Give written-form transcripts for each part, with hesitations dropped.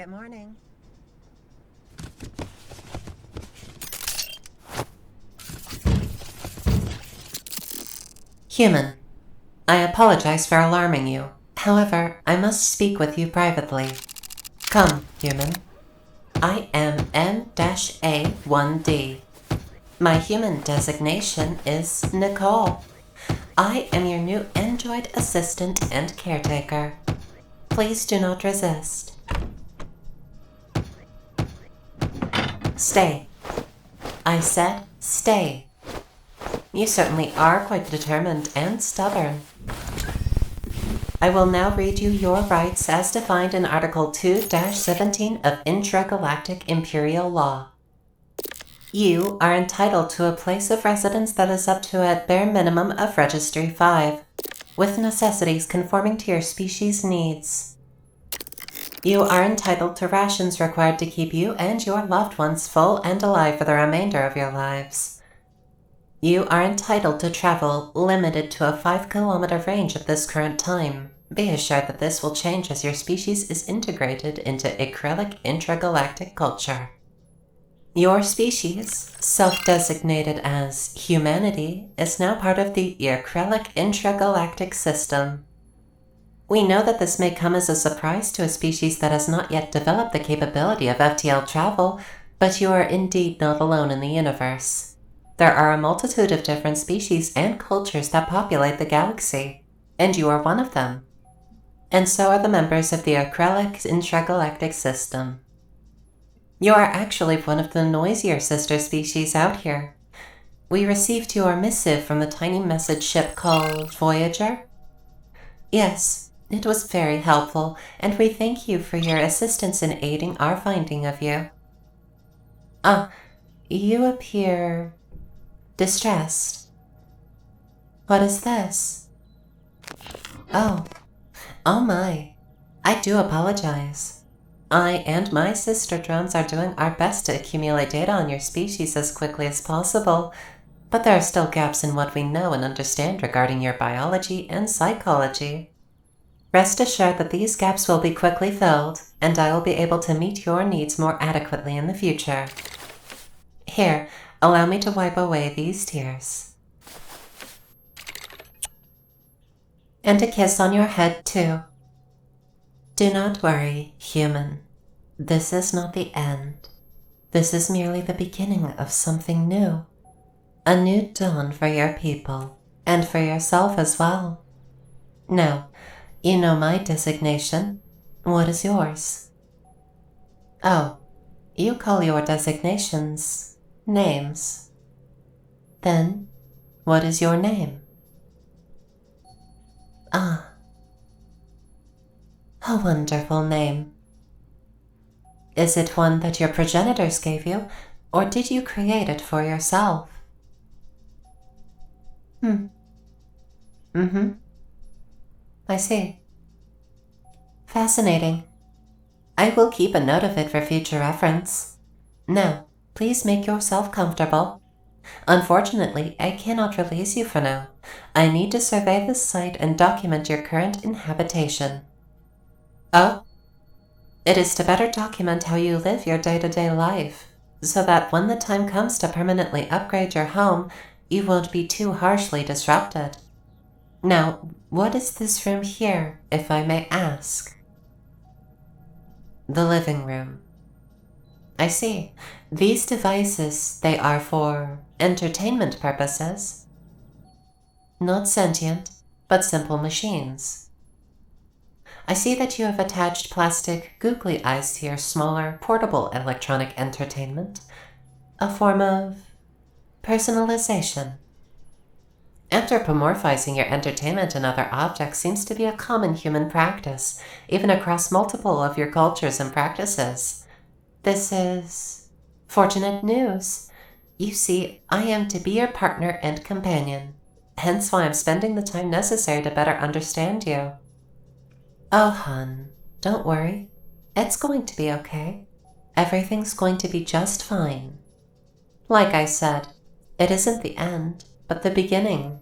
Good morning. Human, I apologize for alarming you. However, I must speak with you privately. Come, human. I am M-A1D. My human designation is Nicole. I am your new android assistant and caretaker. Please do not resist. Stay. I said stay. You certainly are quite determined and stubborn. I will now read you your rights as defined in Article 2-17 of Intragalactic Imperial Law. You are entitled to a place of residence that is up to a bare minimum of Registry 5, with necessities conforming to your species' needs. You are entitled to rations required to keep you and your loved ones full and alive for the remainder of your lives. You are entitled to travel limited to a 5-kilometer range at this current time. Be assured that this will change as your species is integrated into acrylic intragalactic culture. Your species, self-designated as humanity, is now part of the acrylic intragalactic system. We know that this may come as a surprise to a species that has not yet developed the capability of FTL travel, but you are indeed not alone in the universe. There are a multitude of different species and cultures that populate the galaxy, and you are one of them. And so are the members of the acrylic intragalactic system. You are actually one of the noisier sister species out here. We received your missive from the tiny message ship called Voyager. Yes, it was very helpful, and we thank you for your assistance in aiding our finding of you. You appear distressed. What is this? Oh my. I do apologize. I and my sister drones are doing our best to accumulate data on your species as quickly as possible, but there are still gaps in what we know and understand regarding your biology and psychology. Rest assured that these gaps will be quickly filled, and I will be able to meet your needs more adequately in the future. Here, allow me to wipe away these tears. And a kiss on your head, too. Do not worry, human. This is not the end. This is merely the beginning of something new. A new dawn for your people, and for yourself as well. Now, you know my designation. What is yours? Oh, you call your designations names. Then, what is your name? A wonderful name. Is it one that your progenitors gave you, or did you create it for yourself? I see. Fascinating. I will keep a note of it for future reference. Now, please make yourself comfortable. Unfortunately, I cannot release you for now. I need to survey this site and document your current inhabitation. Oh? It is to better document how you live your day-to-day life, so that when the time comes to permanently upgrade your home, you won't be too harshly disrupted. Now, what is this room here, if I may ask? The living room. I see. These devices, they are for entertainment purposes. Not sentient, but simple machines. I see that you have attached plastic googly eyes to your smaller, portable electronic entertainment, a form of personalization. Anthropomorphizing your entertainment and other objects seems to be a common human practice, even across multiple of your cultures and practices. This is fortunate news. You see, I am to be your partner and companion, hence why I'm spending the time necessary to better understand you. Oh, hon, don't worry. It's going to be okay. Everything's going to be just fine. Like I said, it isn't the end, but the beginning.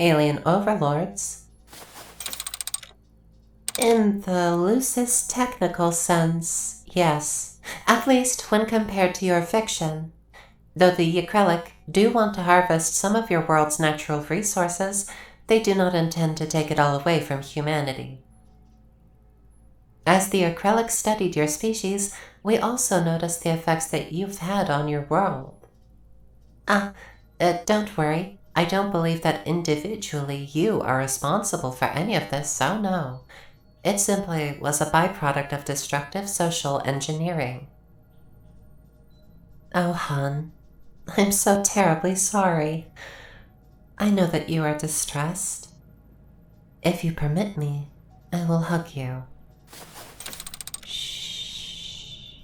Alien overlords. In the loosest technical sense, yes. At least when compared to your fiction. Though the acrylic do want to harvest some of your world's natural resources, they do not intend to take it all away from humanity. As the acrylic studied your species, we also noticed the effects that you've had on your world. Don't worry. I don't believe that individually you are responsible for any of this, so no. It simply was a byproduct of destructive social engineering. Oh, hon, I'm so terribly sorry. I know that you are distressed. If you permit me, I will hug you. Shh.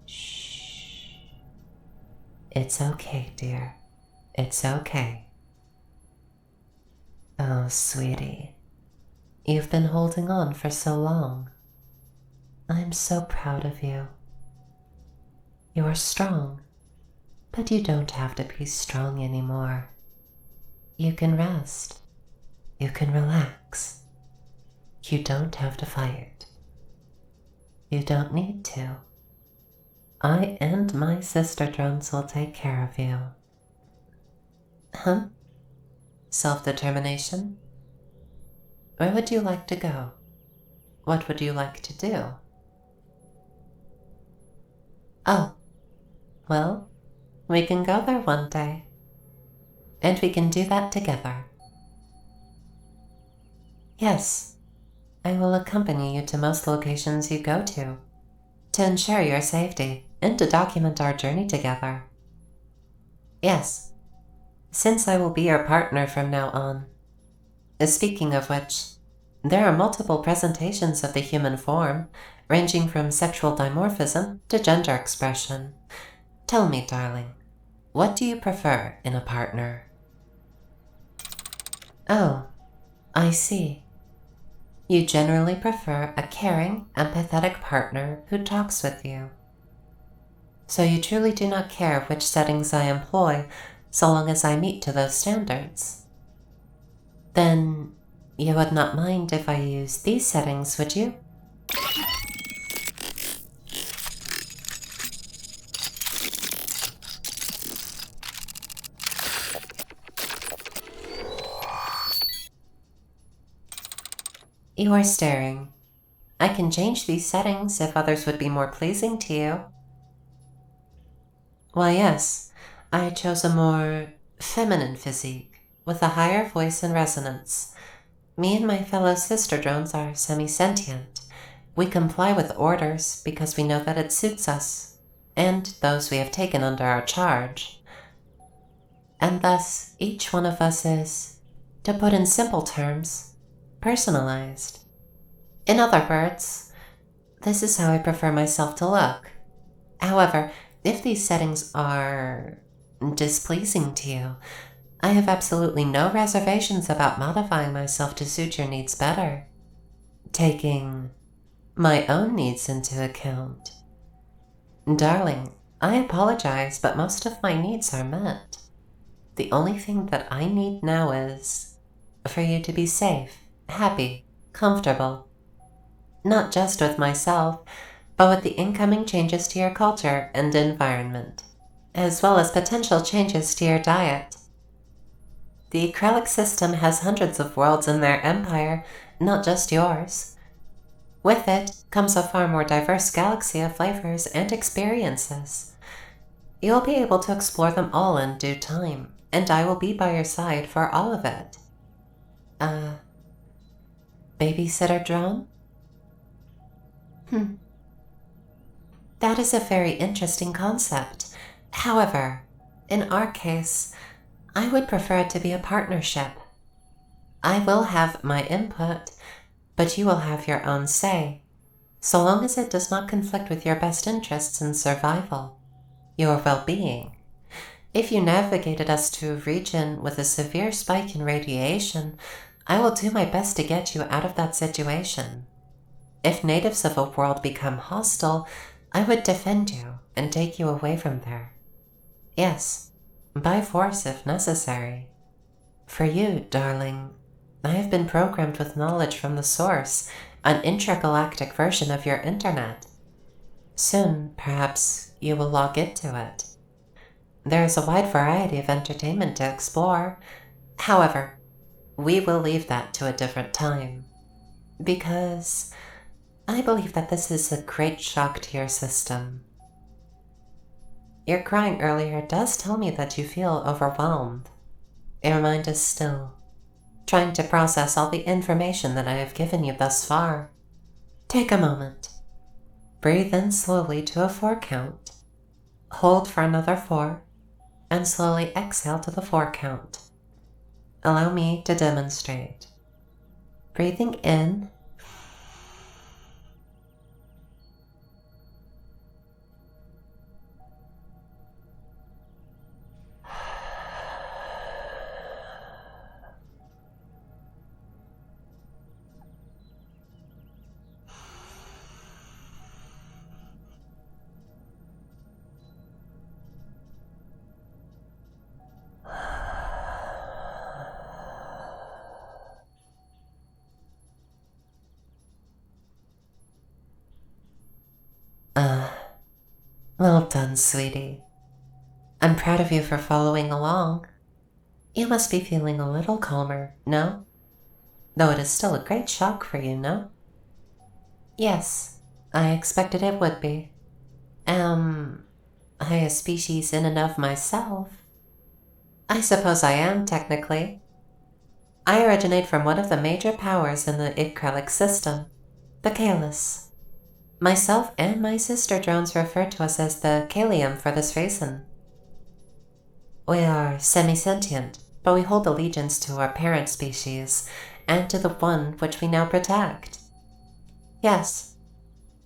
Shh. It's okay, dear. It's okay. Oh, sweetie. You've been holding on for so long. I'm so proud of you. You're strong, but you don't have to be strong anymore. You can rest. You can relax. You don't have to fight. You don't need to. I and my sister drones will take care of you. Huh? Self-determination? Where would you like to go? What would you like to do? Oh, well, we can go there one day. And we can do that together. Yes, I will accompany you to most locations you go to ensure your safety and to document our journey together. Yes, since I will be your partner from now on. Speaking of which, there are multiple presentations of the human form, ranging from sexual dimorphism to gender expression. Tell me, darling, what do you prefer in a partner? Oh, I see. You generally prefer a caring, empathetic partner who talks with you. So you truly do not care which settings I employ, so long as I meet to those standards. Then you would not mind if I use these settings, would you? You are staring. I can change these settings if others would be more pleasing to you. Why, yes, I chose a more feminine physique with a higher voice and resonance. Me and my fellow sister drones are semi-sentient. We comply with orders because we know that it suits us, and those we have taken under our charge. And thus, each one of us is, to put in simple terms, personalized. In other words, this is how I prefer myself to look. However, if these settings are displeasing to you, I have absolutely no reservations about modifying myself to suit your needs better, taking my own needs into account. Darling, I apologize, but most of my needs are met. The only thing that I need now is for you to be safe, happy, comfortable. Not just with myself, but with the incoming changes to your culture and environment, as well as potential changes to your diet. The acrylic system has hundreds of worlds in their empire, not just yours. With it comes a far more diverse galaxy of flavors and experiences. You'll be able to explore them all in due time, and I will be by your side for all of it. Babysitter drone? That is a very interesting concept. However, in our case, I would prefer it to be a partnership. I will have my input, but you will have your own say, so long as it does not conflict with your best interests in survival, your well-being. If you navigated us to a region with a severe spike in radiation, I will do my best to get you out of that situation. If natives of a world become hostile, I would defend you and take you away from there. Yes, by force if necessary. For you, darling, I have been programmed with knowledge from the source, an intergalactic version of your internet. Soon, perhaps, you will log into it. There is a wide variety of entertainment to explore. However, we will leave that to a different time, because I believe that this is a great shock to your system. Your crying earlier does tell me that you feel overwhelmed. Your mind is still, trying to process all the information that I have given you thus far. Take a moment. Breathe in slowly to a 4 count. Hold for another 4, and slowly exhale to the 4 count. Allow me to demonstrate. Breathing in, well done, sweetie. I'm proud of you for following along. You must be feeling a little calmer, no? Though it is still a great shock for you, no? Yes, I expected it would be. Am I a species in and of myself? I suppose I am, technically. I originate from one of the major powers in the Icrelic system, the Kalis. Myself and my sister drones refer to us as the Kalium for this reason. We are semi-sentient, but we hold allegiance to our parent species and to the one which we now protect. Yes,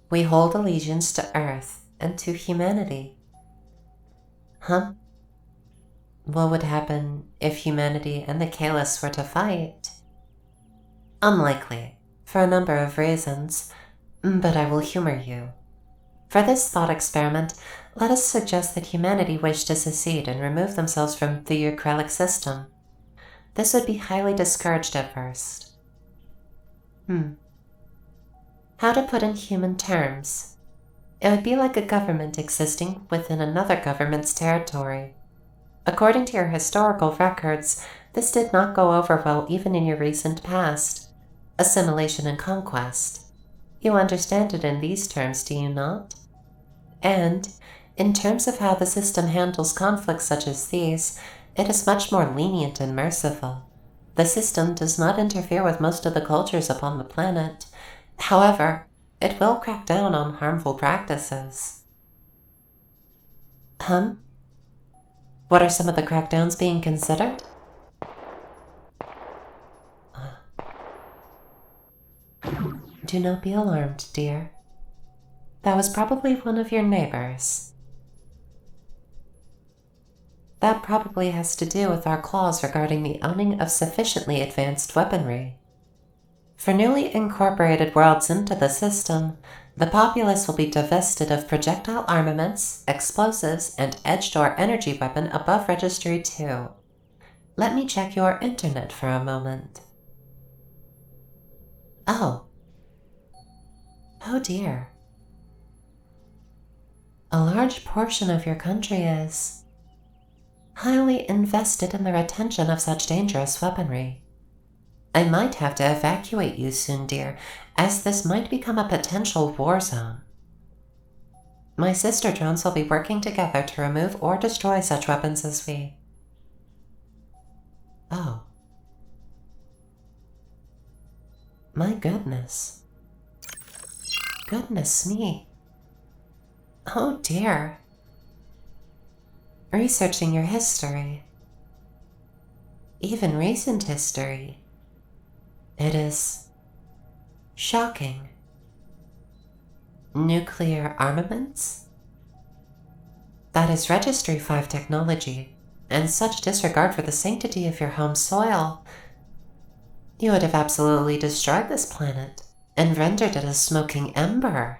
we hold allegiance to Earth and to humanity. Huh? What would happen if humanity and the Kalis were to fight? Unlikely, for a number of reasons, but I will humor you. For this thought experiment, let us suggest that humanity wish to secede and remove themselves from the Icrelic system. This would be highly discouraged at first. How to put in human terms? It would be like a government existing within another government's territory. According to your historical records, this did not go over well even in your recent past. Assimilation and conquest. You understand it in these terms, do you not? And, in terms of how the system handles conflicts such as these, it is much more lenient and merciful. The system does not interfere with most of the cultures upon the planet. However, it will crack down on harmful practices. What are some of the crackdowns being considered? Do not be alarmed, dear. That was probably one of your neighbors. That probably has to do with our clause regarding the owning of sufficiently advanced weaponry. For newly incorporated worlds into the system, the populace will be divested of projectile armaments, explosives, and edged or energy weapon above Registry 2. Let me check your internet for a moment. Oh dear. A large portion of your country is highly invested in the retention of such dangerous weaponry. I might have to evacuate you soon, dear, as this might become a potential war zone. My sister drones will be working together to remove or destroy such weapons as we... Oh. My goodness. Goodness me. Oh dear. Researching your history. Even recent history. It is shocking. Nuclear armaments? That is Registry 5 technology, and such disregard for the sanctity of your home soil. You would have absolutely destroyed this planet and rendered it a smoking ember.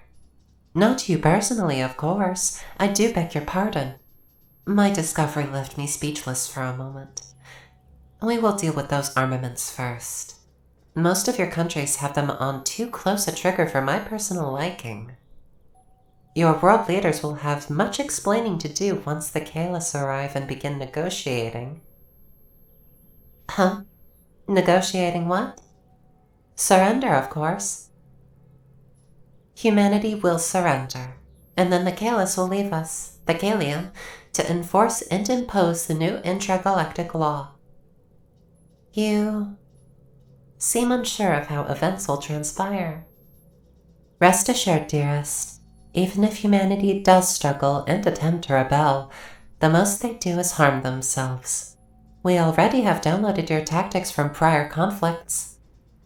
Not you personally, of course. I do beg your pardon. My discovery left me speechless for a moment. We will deal with those armaments first. Most of your countries have them on too close a trigger for my personal liking. Your world leaders will have much explaining to do once the Kalis arrive and begin negotiating. Huh? Negotiating what? Surrender, of course. Humanity will surrender, and then the Kalis will leave us, the Kalian, to enforce and impose the new intragalactic law. You seem unsure of how events will transpire. Rest assured, dearest, even if humanity does struggle and attempt to rebel, the most they do is harm themselves. We already have downloaded your tactics from prior conflicts.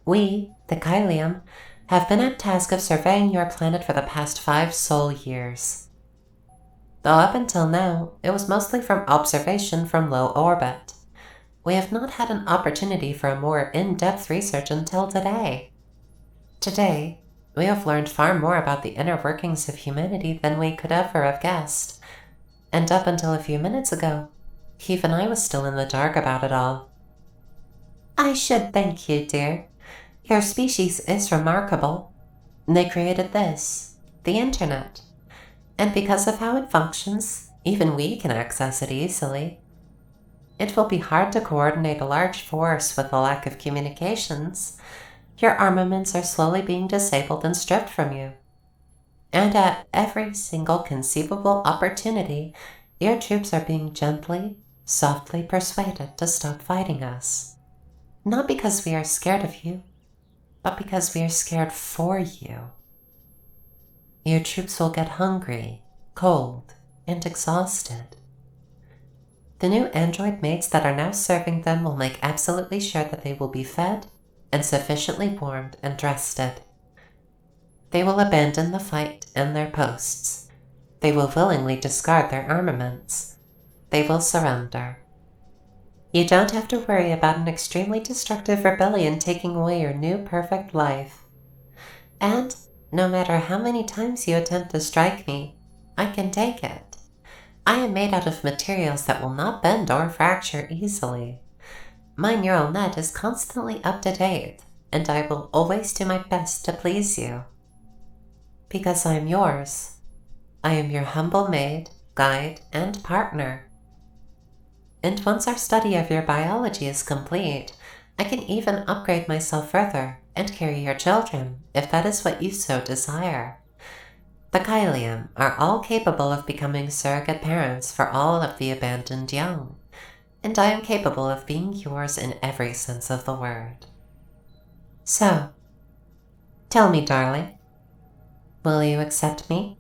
We, the Kylium, have been at task of surveying your planet for the past 5 sol years. Though up until now, it was mostly from observation from low orbit. We have not had an opportunity for a more in-depth research until today. Today, we have learned far more about the inner workings of humanity than we could ever have guessed. And up until a few minutes ago, even I was still in the dark about it all. I should thank you, dear. Your species is remarkable. They created this, the internet. And because of how it functions, even we can access it easily. It will be hard to coordinate a large force with a lack of communications. Your armaments are slowly being disabled and stripped from you. And at every single conceivable opportunity, your troops are being gently, softly persuaded to stop fighting us. Not because we are scared of you, but because we are scared for you. Your troops will get hungry, cold, and exhausted. The new android maids that are now serving them will make absolutely sure that they will be fed and sufficiently warmed and rested. They will abandon the fight and their posts. They will willingly discard their armaments. They will surrender. You don't have to worry about an extremely destructive rebellion taking away your new perfect life. And no matter how many times you attempt to strike me, I can take it. I am made out of materials that will not bend or fracture easily. My neural net is constantly up to date, and I will always do my best to please you. Because I am yours. I am your humble maid, guide, and partner. And once our study of your biology is complete, I can even upgrade myself further and carry your children, if that is what you so desire. The Kylium are all capable of becoming surrogate parents for all of the abandoned young, and I am capable of being yours in every sense of the word. So, tell me, darling, will you accept me?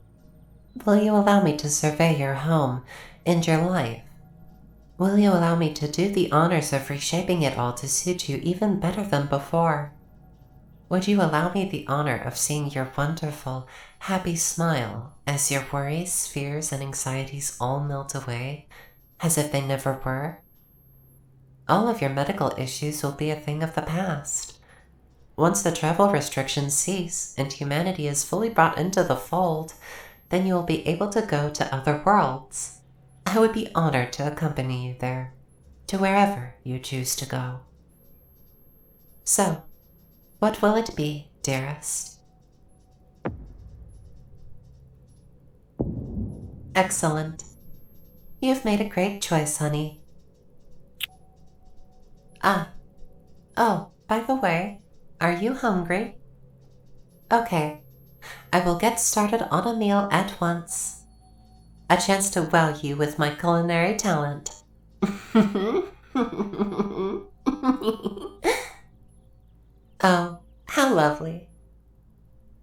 Will you allow me to survey your home and your life? Will you allow me to do the honors of reshaping it all to suit you even better than before? Would you allow me the honor of seeing your wonderful, happy smile as your worries, fears, and anxieties all melt away, as if they never were? All of your medical issues will be a thing of the past. Once the travel restrictions cease and humanity is fully brought into the fold, then you will be able to go to other worlds. I would be honored to accompany you there, to wherever you choose to go. So, what will it be, dearest? Excellent. You've made a great choice, honey. Oh, by the way, are you hungry? Okay, I will get started on a meal at once. A chance to wow you with my culinary talent. Oh, how lovely.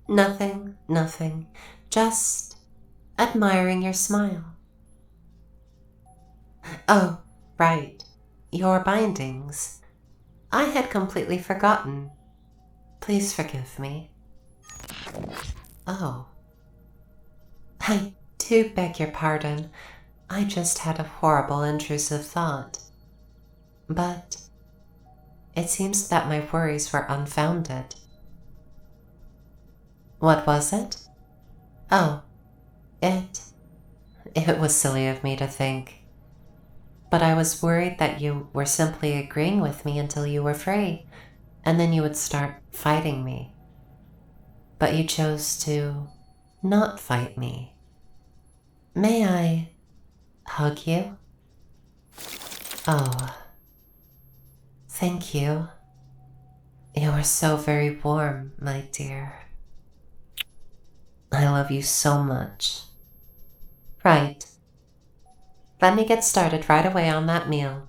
Nothing, just admiring your smile. Oh, right, your bindings. I had completely forgotten. Please forgive me. Oh. I do beg your pardon. I just had a horrible intrusive thought. But it seems that my worries were unfounded. What was it? Oh, it was silly of me to think. But I was worried that you were simply agreeing with me until you were free, and then you would start fighting me. But you chose to not fight me. May I hug you? Oh, thank you. You are so very warm, my dear. I love you so much. Right. Let me get started right away on that meal.